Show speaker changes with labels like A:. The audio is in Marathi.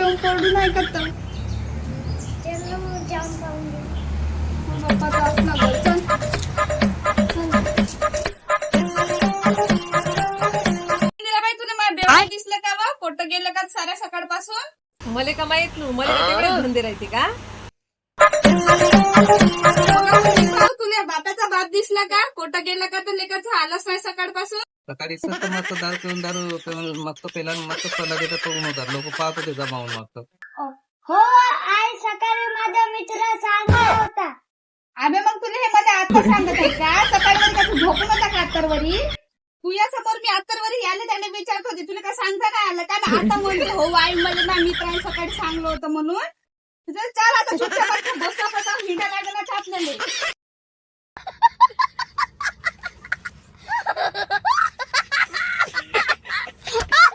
A: जाऊन पडू नाही का तर
B: जाऊन पाहून घे.
A: बाप्पा जात ना गं. चल
C: दिला बाई तुला मला बेवडं दिसलं का बा? खोटं गेलं का साऱ्या सकाळपासून?
D: मले का माहित नू मला तेवढे धंदे राहते का?
C: तुला बापाचा बाप दिसला का? खोटं गेलं का तर लेकरचं आलंच नाही सकाळपासून.
E: सकाळी सत मस्त दारू पिऊन मस्त पेला मस्त सल्ला देतात तो होतात लोक पाहत होते जमावून मस्त.
B: हो आई सकाळी माझा मित्र सांगत होता.
C: अबे मग तुला हे मला आता सांगत आहे का? सकाळी का तू झोपून होता का अत्तरवरी? तू या समोर मी अत्तरवरी आले त्याने विचारत होती तुला काय सांगता नाही आलं का? आता म्हणते हो आई मला ना मित्राने सकाळी सांगलं होतं म्हणून. तुझं चाल आता चुपचाप बसला हिंडा लागला आपल्याला.